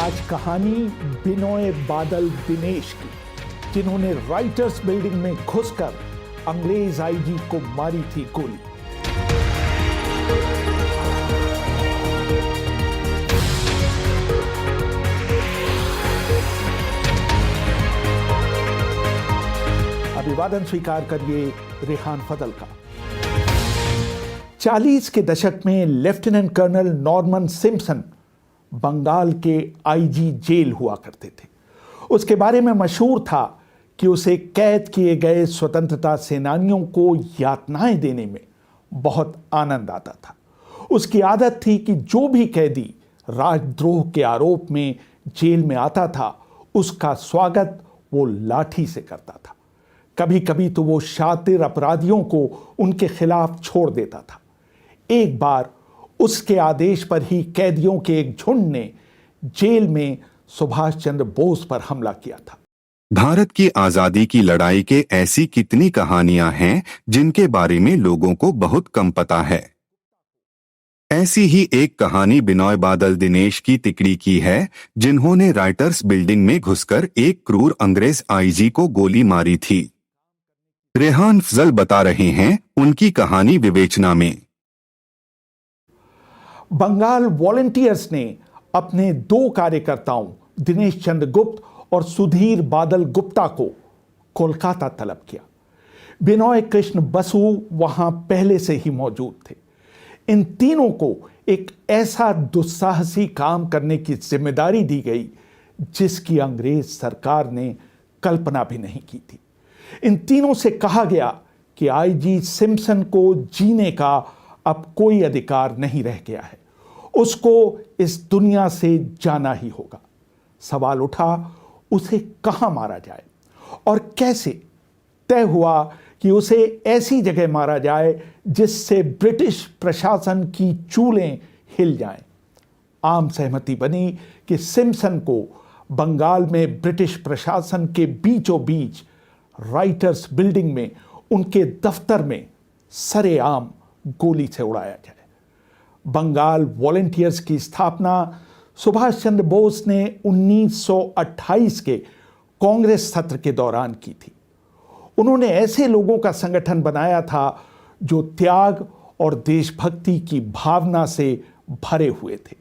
आज कहानी बिनोय बादल दिनेश की, जिन्होंने राइटर्स बिल्डिंग में घुसकर अंग्रेज आईजी को मारी थी गोली। अभिवादन स्वीकार करिए रेहान फजल का। 40 के दशक में lieutenant colonel Norman Simpson Bengal के आईजी जेल हुआ करते थे। उसके बारे में मशहूर था कि उसे कैद किए गए स्वतंत्रता सेनानियों को यातनाएं देने में बहुत आनंद आता था। उसकी आदत थी कि जो भी कैदी राजद्रोह के आरोप में जेल में आता था, उसका स्वागत वो लाठी से करता था। कभी कभी तो वो शातिर अपराधियों को उनके खिलाफ छोड़ देता था। एक बार उसके आदेश पर ही कैदियों के एक झुंड ने जेल में सुभाष चंद्र बोस पर हमला किया था। भारत की आजादी की लड़ाई के ऐसी कितनी कहानियां हैं जिनके बारे में लोगों को बहुत कम पता है। ऐसी ही एक कहानी बिनोय बादल दिनेश की तिकड़ी की है, जिन्होंने राइटर्स बिल्डिंग में घुसकर एक क्रूर अंग्रेज आईजी को गोली मारी थी। रेहान फजल बता रहे हैं उनकी कहानी विवेचना में। बंगाल वॉलंटियर्स ने अपने 2 कार्यकर्ताओं दिनेश चंद्र गुप्त और सुधीर बादल गुप्ता को कोलकाता तलब किया। बिनोय कृष्ण बसु वहां पहले से ही मौजूद थे। इन तीनों को एक ऐसा दुस्साहसी काम करने की जिम्मेदारी दी गई जिसकी अंग्रेज सरकार ने कल्पना भी नहीं की थी। इन तीनों से कहा गया कि आईजी सिम्पसन को जीने का अब कोई अधिकार नहीं रह गया है, उसको इस दुनिया से जाना ही होगा। सवाल उठा, उसे कहां मारा जाए और कैसे। तय हुआ कि उसे ऐसी जगह मारा जाए जिससे ब्रिटिश प्रशासन की चूलें हिल जाएं। आम सहमति बनी कि सिम्पसन को बंगाल में ब्रिटिश प्रशासन के बीचों बीच राइटर्स बिल्डिंग में उनके दफ्तर में सरेआम गोली से उड़ाया जाए। बंगाल वॉलंटियर्स की स्थापना सुभाष चंद्र बोस ने 1928 के कांग्रेस सत्र के दौरान की थी। उन्होंने ऐसे लोगों का संगठन बनाया था जो त्याग और देशभक्ति की भावना से भरे हुए थे।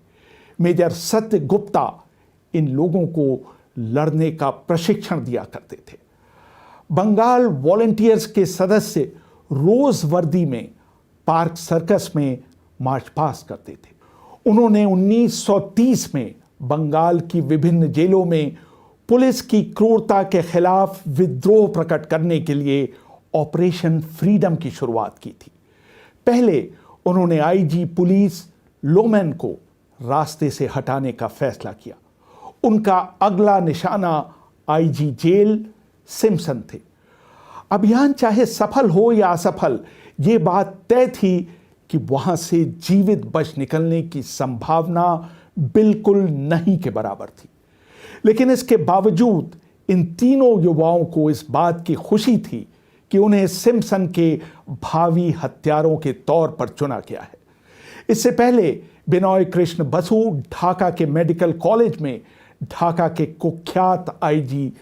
मेजर सत्य गुप्ता इन लोगों को लड़ने का प्रशिक्षण दिया करते थे। बंगाल वॉलंटियर्स के सदस्य रोज वर्दी में पार्क सर्कस में मार्च पास करते थे। उन्होंने 1930 में बंगाल की विभिन्न जेलों में पुलिस की क्रूरता के खिलाफ विद्रोह प्रकट करने के लिए ऑपरेशन फ्रीडम की शुरुआत की थी। पहले उन्होंने आईजी पुलिस लोमैन को रास्ते से हटाने का फैसला किया। उनका अगला निशाना आईजी जेल सिम्पसन थे। अभियान चाहे सफल हो या असफल, ये बात तय थी कि वहां से जीवित बच निकलने की संभावना बिल्कुल नहीं के बराबर थी। लेकिन इसके बावजूद इन तीनों युवाओं को इस बात की खुशी थी कि उन्हें सिम्पसन के भावी हत्यारों के तौर पर चुना गया है। इससे पहले बिनोय कृष्ण बसु ढाका के मेडिकल कॉलेज में ढाका के कुख्यात आईजी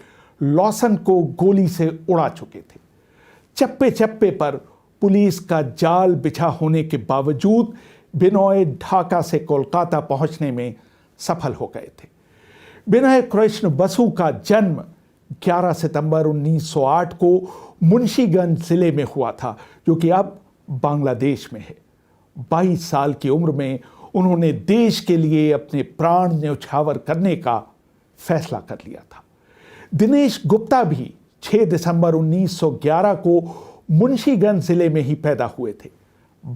लॉसन को गोली से उड़ा चुके थे। चप्पे चप्पे पर पुलिस का जाल बिछा होने के बावजूद बिनोय ढाका से कोलकाता पहुंचने में सफल हो गए थे। बिनोय कृष्ण बसु का जन्म 11 सितंबर 1908 को मुंशीगंज जिले में हुआ था, जो कि अब बांग्लादेश में है। 22 साल की उम्र में उन्होंने देश के लिए अपने प्राण न्यौछावर करने का फैसला कर लिया था। दिनेश गुप्ता भी 6 दिसंबर 1911 को मुंशीगंज जिले में ही पैदा हुए थे।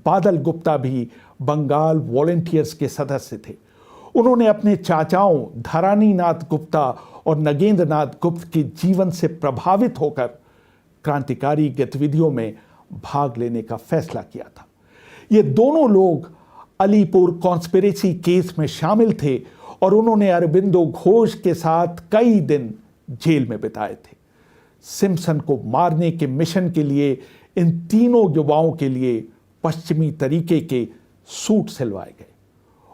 बादल गुप्ता भी बंगाल वॉलंटियर्स के सदस्य थे। उन्होंने अपने चाचाओं धरानी नाथ गुप्ता और नगेंद्र नाथ गुप्त के जीवन से प्रभावित होकर क्रांतिकारी गतिविधियों में भाग लेने का फैसला किया था। ये दोनों लोग अलीपुर कॉन्स्पिरेसी केस में शामिल थे और उन्होंने अरबिंदो घोष के साथ कई दिन जेल में बिताए थे। सिम्पसन को मारने के मिशन के लिए इन तीनों युवाओं के लिए पश्चिमी तरीके के सूट सिलवाए गए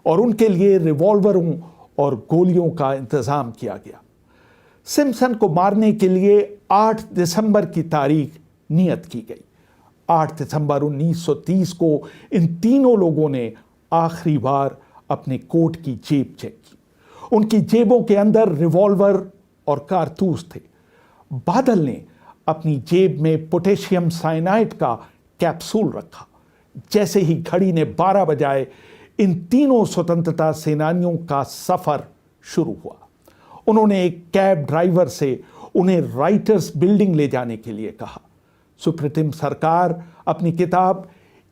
और उनके लिए रिवॉल्वरों और गोलियों का इंतजाम किया गया। सिम्पसन को मारने के लिए 8 दिसंबर की तारीख नियत की गई। 8 दिसंबर 1930 को इन तीनों लोगों ने आखिरी बार अपने कोट की जेब चेक की। उनकी जेबों के अंदर रिवॉल्वर और कारतूस थे। बादल ने अपनी जेब में पोटेशियम साइनाइड का कैप्सूल रखा। जैसे ही घड़ी ने 12 बजाए, इन तीनों स्वतंत्रता सेनानियों का सफर शुरू हुआ। उन्होंने एक कैब ड्राइवर से उन्हें राइटर्स बिल्डिंग ले जाने के लिए कहा। सुप्रीम सरकार अपनी किताब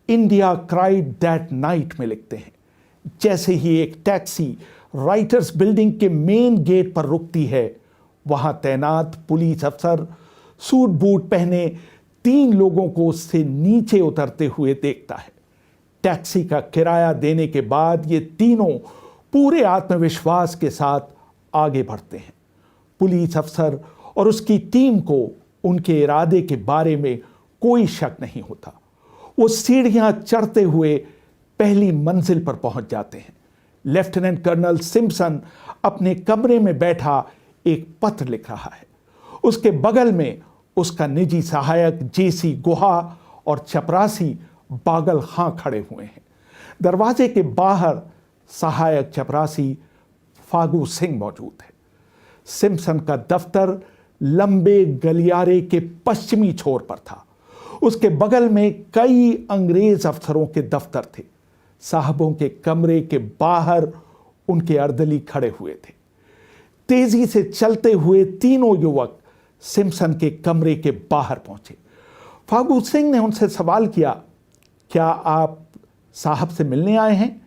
इंडिया क्राइड दैट नाइट में लिखते हैं, जैसे ही एक टैक्सी राइटर्स बिल्डिंग के मेन गेट पर रुकती है, वहां तैनात पुलिस अफसर सूट बूट पहने 3 लोगों को उससे नीचे उतरते हुए देखता है। टैक्सी का किराया देने के बाद ये तीनों पूरे आत्मविश्वास के साथ आगे बढ़ते हैं। पुलिस अफसर और उसकी टीम को उनके इरादे के बारे में कोई शक नहीं होता। वो सीढ़ियां चढ़ते हुए पहली मंजिल पर पहुंच जाते हैं। लेफ्टिनेंट कर्नल सिम्पसन अपने कमरे में बैठा एक पत्र लिख रहा है। उसके बगल में उसका निजी सहायक जेसी गुहा और चपरासी बागल खां खड़े हुए हैं। दरवाजे के बाहर सहायक चपरासी फागू सिंह मौजूद है। सिम्पसन का दफ्तर लंबे गलियारे के पश्चिमी छोर पर था। उसके बगल में कई अंग्रेज अफसरों के दफ्तर थे। साहबों के कमरे के बाहर उनके अर्दली खड़े हुए थे। तेजी से चलते हुए तीनों युवक सिम्पसन के कमरे के बाहर पहुंचे। फागू सिंह ने उनसे सवाल किया, क्या आप साहब से मिलने आए हैं?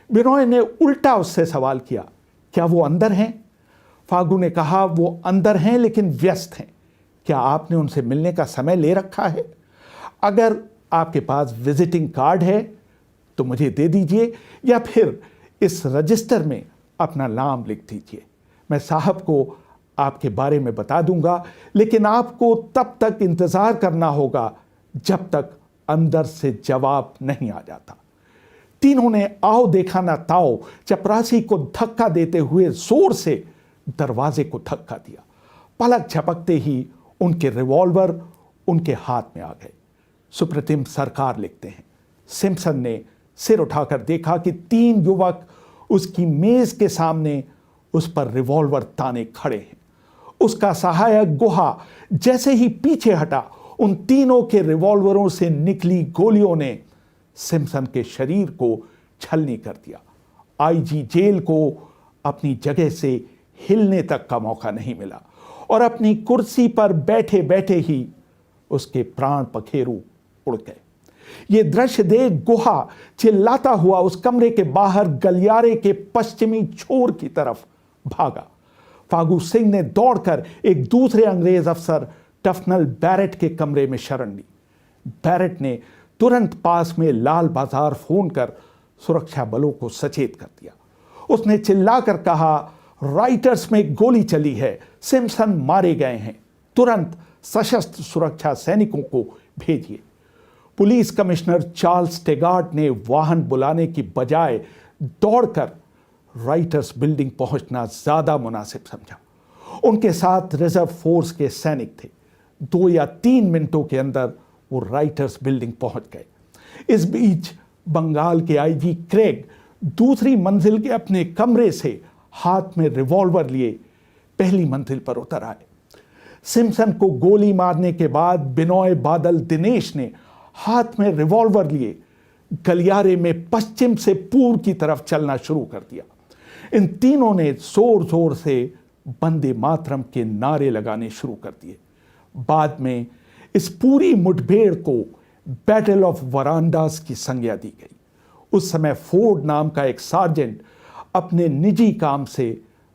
बिनॉय ने उल्टा उससे सवाल किया, क्या वो अंदर हैं? फागू ने कहा, वो अंदर हैं लेकिन व्यस्त हैं। क्या आपने उनसे मिलने का समय ले रखा है? अगर आपके पास विजिटिंग कार्ड है तो मुझे दे दीजिए, या फिर इस रजिस्टर में अपना नाम लिख दीजिए। मैं साहब को आपके बारे में बता दूंगा, लेकिन आपको तब तक इंतजार करना होगा जब तक अंदर से जवाब नहीं आ जाता। तीनों ने आओ देखा ना ताओ चपरासी को धक्का देते हुए जोर से दरवाजे को धक्का दिया। पलक झपकते ही उनके रिवॉल्वर उनके हाथ में आ गए। सुप्रीम सरकार लिखते हैं, सिम्पसन ने सिर उठाकर देखा कि 3 युवक उसकी मेज के सामने उस पर रिवॉल्वर ताने खड़े हैं। उसका सहायक गुहा जैसे ही पीछे हटा, उन तीनों के रिवॉल्वरों से निकली गोलियों ने सिम्पसन के शरीर को छलनी कर दिया। आईजी जेल को अपनी जगह से हिलने तक का मौका नहीं मिला और अपनी कुर्सी पर बैठे बैठे ही उसके प्राण पखेरु उड़ गए। ये दृश्य देख गुहा चिल्लाता हुआ उस कमरे के बाहर गलियारे के पश्चिमी छोर की तरफ भागा। फागू सिंह ने दौड़कर एक दूसरे अंग्रेज अफसर टफनल बैरेट के कमरे में शरण ली। बैरेट ने तुरंत पास में लाल बाजार फोन कर सुरक्षा बलों को सचेत कर दिया। उसने चिल्लाकर कहा, राइटर्स में गोली चली है, सिम्पसन मारे गए हैं, तुरंत सशस्त्र सुरक्षा सैनिकों को भेजिए। पुलिस कमिश्नर चार्ल्स टेगार्ट ने वाहन बुलाने की बजाय दौड़कर राइटर्स बिल्डिंग पहुंचना ज्यादा मुनासिब समझा। उनके साथ रिजर्व फोर्स के सैनिक थे। 2 या 3 मिनटों के अंदर वो राइटर्स बिल्डिंग पहुंच गए। इस बीच बंगाल के आईजी क्रेग दूसरी मंजिल के अपने कमरे से हाथ में रिवॉल्वर लिए पहली मंजिल पर उतर आए। सिम्पसन को गोली मारने के बाद बिनॉय बादल दिनेश ने हाथ में रिवॉल्वर लिए गलियारे में पश्चिम से पूर्व की तरफ चलना शुरू कर दिया। इन तीनों ने जोर जोर से वंदे मातरम के नारे लगाने शुरू कर दिए। बाद में इस पूरी मुठभेड़ को बैटल ऑफ वरांडास की संज्ञा दी गई। उस समय फोर्ड नाम का एक सार्जेंट अपने निजी काम से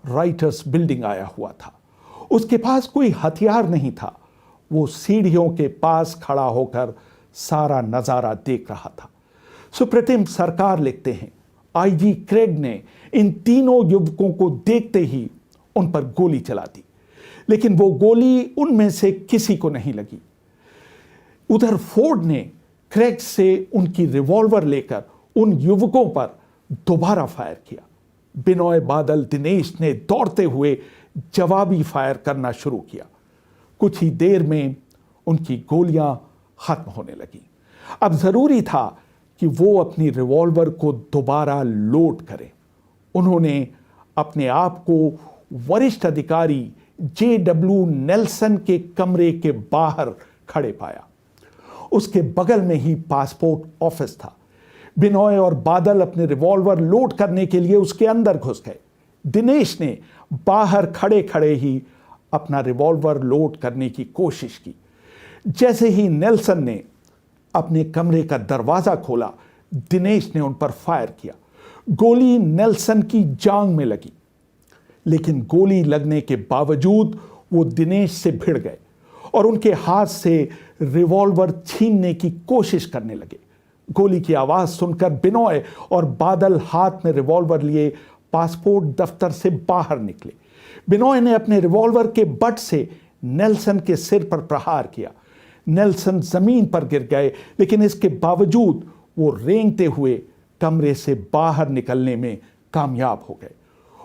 राइटर्स बिल्डिंग आया हुआ था। उसके पास कोई हथियार नहीं था। वो सीढ़ियों के पास खड़ा होकर सारा नजारा देख रहा था। सुप्रीम सरकार लिखते हैं, आईजी क्रेग ने इन तीनों युवकों को देखते ही उन पर गोली चला दी, लेकिन वो गोली उनमें से किसी को नहीं लगी। उधर फोर्ड ने क्रेग से उनकी रिवॉल्वर लेकर उन युवकों पर दोबारा फायर किया। बिनोय बादल दिनेश ने दौड़ते हुए जवाबी फायर करना शुरू किया। कुछ ही देर में उनकी गोलियां खत्म होने लगी। अब जरूरी था कि वो अपनी रिवॉल्वर को दोबारा लोड करें। उन्होंने अपने आप को वरिष्ठ अधिकारी JW नेल्सन के कमरे के बाहर खड़े पाया। उसके बगल में ही पासपोर्ट ऑफिस था। बिनोय और बादल अपने रिवॉल्वर लोड करने के लिए उसके अंदर घुस गए। दिनेश ने बाहर खड़े खड़े ही अपना रिवॉल्वर लोड करने की कोशिश की। जैसे ही नेल्सन ने अपने कमरे का दरवाजा खोला, दिनेश ने उन पर फायर किया। गोली नेल्सन की जांघ में लगी, लेकिन गोली लगने के बावजूद वो दिनेश से भिड़ गए और उनके हाथ से रिवॉल्वर छीनने की कोशिश करने लगे। गोली की आवाज सुनकर बिनोय और बादल हाथ में रिवॉल्वर लिए पासपोर्ट दफ्तर से बाहर निकले। बिनोय ने अपने रिवॉल्वर के बट से नेल्सन के सिर पर प्रहार किया। नेल्सन जमीन पर गिर गए, लेकिन इसके बावजूद वो रेंगते हुए कमरे से बाहर निकलने में कामयाब हो गए।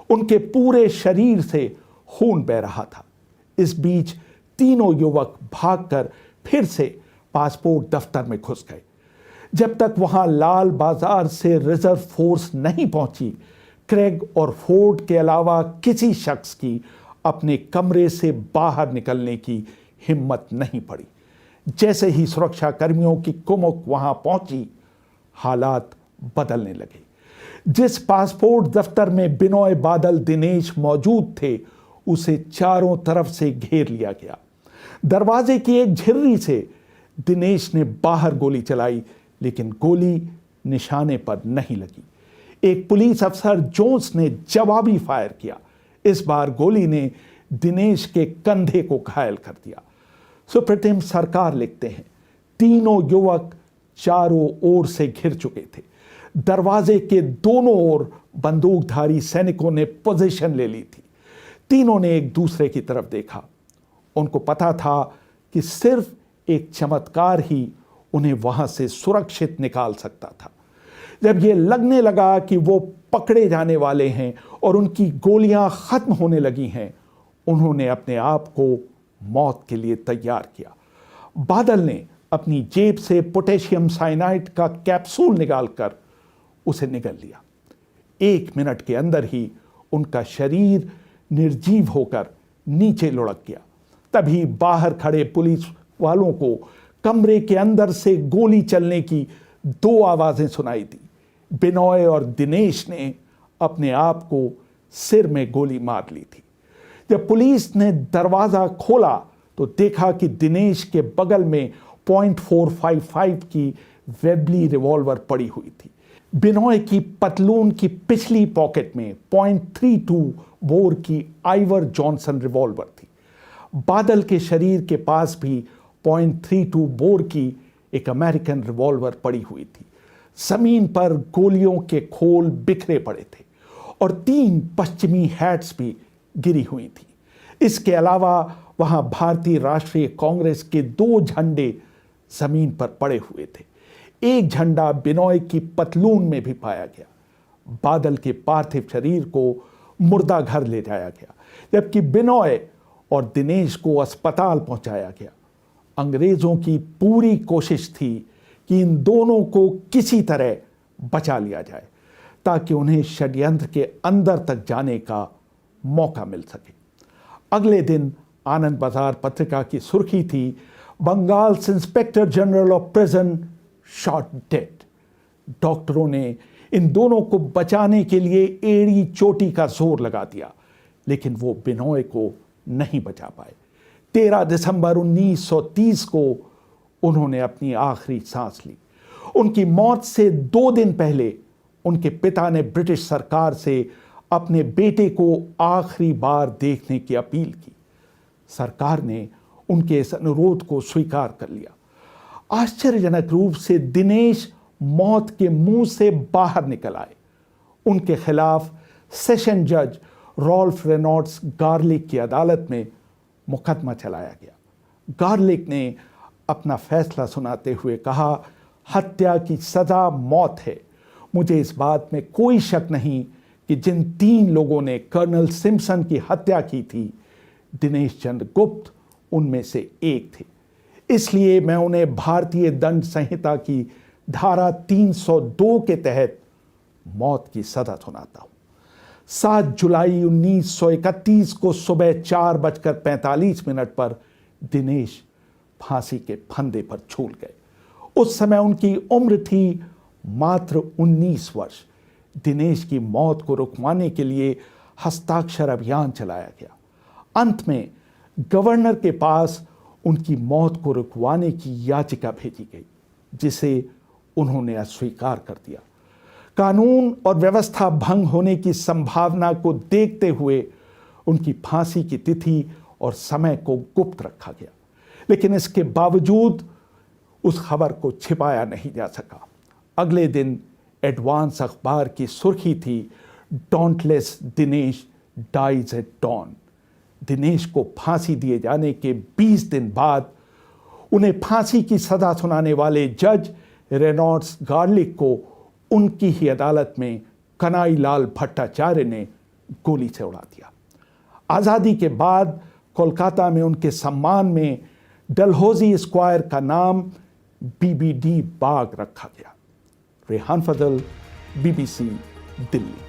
उनके पूरे शरीर से खून बह रहा था। इस बीच तीनों युवक भागकर फिर से पासपोर्ट दफ्तर में घुस गए। जब तक वहां लाल बाजार से रिजर्व फोर्स नहीं पहुंची, क्रेग और फोर्ड के अलावा किसी शख्स की अपने कमरे से बाहर निकलने की हिम्मत नहीं पड़ी। जैसे ही सुरक्षा कर्मियों की कुमक वहां पहुंची, हालात बदलने लगे। जिस पासपोर्ट दफ्तर में बिनोय बादल दिनेश मौजूद थे, उसे चारों तरफ से घेर लिया गया। दरवाजे की एक झिर्री से दिनेश ने बाहर गोली चलाई, लेकिन गोली निशाने पर नहीं लगी। एक पुलिस अफसर जोन्स ने जवाबी फायर किया। इस बार गोली ने दिनेश के कंधे को घायल कर दिया। सुप्रीम सरकार लिखते हैं, तीनों युवक चारों ओर से घिर चुके थे। दरवाजे के दोनों ओर बंदूकधारी सैनिकों ने पोजीशन ले ली थी। तीनों ने एक दूसरे की तरफ देखा। उनको पता था कि सिर्फ एक चमत्कार ही उन्हें वहां से सुरक्षित निकाल सकता था। जब यह लगने लगा कि वो पकड़े जाने वाले हैं और उनकी गोलियां खत्म होने लगी हैं, उन्होंने अपने आप को मौत के लिए तैयार किया। बादल ने अपनी जेब से पोटेशियम साइनाइड का कैप्सूल निकालकर उसे निगल लिया। 1 मिनट के अंदर ही उनका शरीर निर्जीव होकर नीचे लुढ़क गया। तभी बाहर खड़े पुलिस वालों को कमरे के अंदर से गोली चलने की 2 आवाजें सुनाई दी। बिनोय और दिनेश ने अपने आप को सिर में गोली मार ली थी। जब पुलिस ने दरवाजा खोला तो देखा कि दिनेश के बगल में .455 की वेबली रिवॉल्वर पड़ी हुई थी। बिनोय की पतलून की पिछली पॉकेट में .32 बोर की आइवर जॉनसन रिवॉल्वर थी। बादल के शरीर के पास भी .32 बोर की एक अमेरिकन रिवॉल्वर पड़ी हुई थी। जमीन पर गोलियों के खोल बिखरे पड़े थे और 3 पश्चिमी हैट्स भी गिरी हुई थी। इसके अलावा वहां भारतीय राष्ट्रीय कांग्रेस के 2 झंडे जमीन पर पड़े हुए थे। एक झंडा बिनोय की पतलून में भी पाया गया। बादल के पार्थिव शरीर को मुर्दा घर ले जाया गया, जबकि बिनोय और दिनेश को अस्पताल पहुंचाया गया। अंग्रेजों की पूरी कोशिश थी कि इन दोनों को किसी तरह बचा लिया जाए, ताकि उन्हें षड्यंत्र के अंदर तक जाने का मौका मिल सके। अगले दिन आनंद बाजार पत्रिका की सुर्खी थी, Bengal inspector general of prison shot dead. डॉक्टरों ने इन दोनों को बचाने के लिए एड़ी चोटी का जोर लगा दिया, लेकिन वो बिनोय को नहीं बचा पाए। 13 दिसंबर 1930 को उन्होंने अपनी आखिरी सांस ली। उनकी मौत से 2 दिन पहले उनके पिता ने ब्रिटिश सरकार से अपने बेटे को आखिरी बार देखने की अपील की। सरकार ने उनके इस अनुरोध को स्वीकार कर लिया। आश्चर्यजनक रूप से दिनेश मौत के मुंह से बाहर निकल आए। उनके खिलाफ सेशन जज रॉल्फ रेनॉल्ड्स गार्लिक की अदालत में मुकदमा चलाया गया। गार्लिक ने अपना फैसला सुनाते हुए कहा, हत्या की सजा मौत है। मुझे इस बात में कोई शक नहीं कि जिन 3 लोगों ने कर्नल सिम्पसन की हत्या की थी, दिनेश चंद्र गुप्त उनमें से एक थे। इसलिए मैं उन्हें भारतीय दंड संहिता की धारा 302 के तहत मौत की सजा सुनाता हूं। 7 जुलाई 1931 को सुबह 4:45 पर दिनेश फांसी के फंदे पर झूल गए। उस समय उनकी उम्र थी मात्र 19 वर्ष। दिनेश की मौत को रुकवाने के लिए हस्ताक्षर अभियान चलाया गया। अंत में गवर्नर के पास उनकी मौत को रुकवाने की याचिका भेजी गई, जिसे उन्होंने अस्वीकार कर दिया। कानून और व्यवस्था भंग होने की संभावना को देखते हुए उनकी फांसी की तिथि और समय को गुप्त रखा गया, लेकिन इसके बावजूद उस खबर को छिपाया नहीं जा सका। अगले दिन एडवांस अखबार की सुर्खी थी, dauntless Dinesh dies at dawn. Dinesh को फांसी दिए जाने के 20 दिन बाद उन्हें फांसी की सजा सुनाने वाले जज रेनॉल्ड्स गार्लिक को उनकी ही अदालत में कनाई लाल भट्टाचार्य ने गोली से उड़ा दिया। आज़ादी के बाद कोलकाता में उनके सम्मान में डलहौजी स्क्वायर का नाम बीबीडी बाग रखा गया। रेहान फजल, BBC, दिल्ली।